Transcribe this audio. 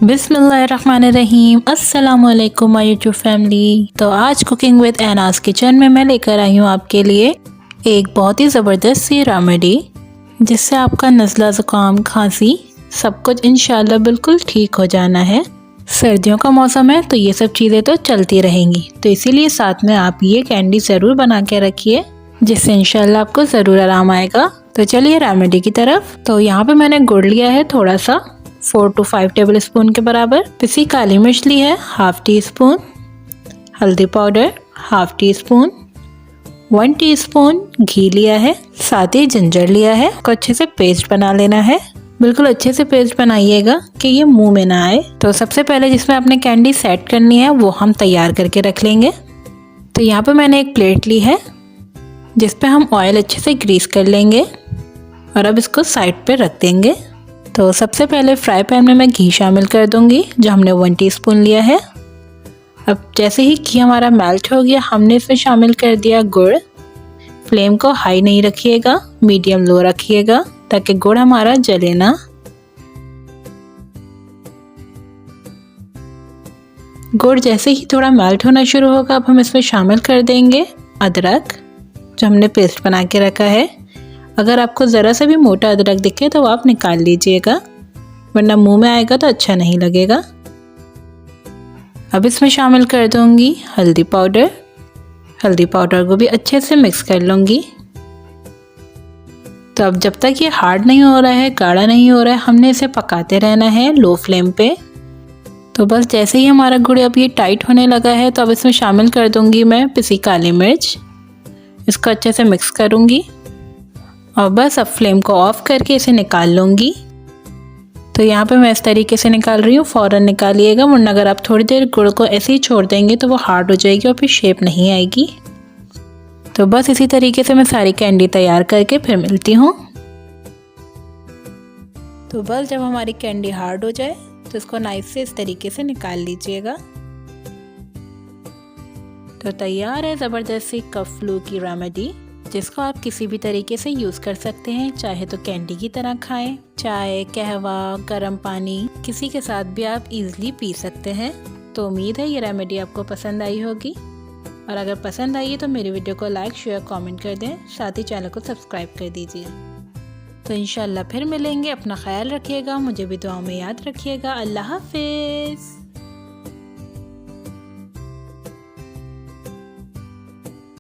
बिस्मिल्लाहिर्रहमानिर्रहीम। अस्सलामुअलैकुम my YouTube family. तो आज कुकिंग विद एनाज किचन में मैं लेकर आई हूँ आपके लिए एक बहुत ही ज़बरदस्त सी रेमेडी जिससे आपका नज़ला ज़ुकाम खांसी सब कुछ इंशाल्लाह बिल्कुल ठीक हो जाना है। सर्दियों का मौसम है तो ये सब चीज़ें तो चलती रहेंगी, तो इसीलिए साथ में आप ये कैंडी ज़रूर बना के रखिए जिससे इंशाल्लाह आपको ज़रूर आराम आएगा। तो चलिए रेमेडी की तरफ। तो यहाँ पे मैंने गुड़ लिया है थोड़ा सा 4 to 5 टेबल स्पून के बराबर, पिसी काली मिर्च ली है हाफ टी स्पून, हल्दी powder half teaspoon, 1 teaspoon घी लिया है, साथ ही जिंजर लिया है को अच्छे से पेस्ट बना लेना है। बिल्कुल अच्छे से पेस्ट बनाइएगा कि ये मुंह में ना आए। तो सबसे पहले जिसमें आपने कैंडी सेट करनी है वो हम तैयार करके रख लेंगे। तो यहाँ पे मैंने एक प्लेट ली है जिस पे हम ऑयल अच्छे से ग्रीस कर लेंगे और अब इसको साइड पे रख देंगे। तो सबसे पहले फ्राई पैन में मैं घी शामिल कर दूंगी जो हमने 1 टीस्पून लिया है। अब जैसे ही घी हमारा मेल्ट हो गया हमने इसमें शामिल कर दिया गुड़। फ्लेम को हाई नहीं रखिएगा, मीडियम लो रखिएगा ताकि गुड़ हमारा जले ना। गुड़ जैसे ही थोड़ा मेल्ट होना शुरू होगा अब हम इसमें शामिल कर देंगे अदरक जो हमने पेस्ट बना के रखा है। अगर आपको ज़रा सा भी मोटा अदरक दिखे तो आप निकाल लीजिएगा, वरना मुंह में आएगा तो अच्छा नहीं लगेगा। अब इसमें शामिल कर दूंगी हल्दी पाउडर। हल्दी पाउडर को भी अच्छे से मिक्स कर लूँगी। तो अब जब तक ये हार्ड नहीं हो रहा है, गाढ़ा नहीं हो रहा है, हमने इसे पकाते रहना है लो फ्लेम पे। तो बस जैसे ही हमारा गुड़ अब ये टाइट होने लगा है तो अब इसमें शामिल कर दूंगी मैं पिसी काली मिर्च। इसको अच्छे से मिक्स करूँगी और बस अब फ्लेम को ऑफ करके इसे निकाल लूँगी। तो यहाँ पे मैं इस तरीके से निकाल रही हूँ, फ़ौरन निकालिएगा वरना अगर आप थोड़ी देर गुड़ को ऐसे ही छोड़ देंगे तो वो हार्ड हो जाएगी और फिर शेप नहीं आएगी। तो बस इसी तरीके से मैं सारी कैंडी तैयार करके फिर मिलती हूँ। तो बस जब हमारी कैंडी हार्ड हो जाए तो इसको नाइफ से इस तरीके से निकाल लीजिएगा। तो तैयार है ज़बरदस्त सी कफ फ्लू की रेमेडी जिसको आप किसी भी तरीके से यूज़ कर सकते हैं, चाहे तो कैंडी की तरह खाएं, चाय, कहवा, गर्म पानी किसी के साथ भी आप इजीली पी सकते हैं। तो उम्मीद है ये रेमेडी आपको पसंद आई होगी और अगर पसंद आई है तो मेरी वीडियो को लाइक, शेयर, कमेंट कर दें, साथ ही चैनल को सब्सक्राइब कर दीजिए। तो इंशाल्लाह फिर मिलेंगे। अपना ख्याल रखिएगा, मुझे भी दुआओं में याद रखिएगा। अल्लाह हाफिज़।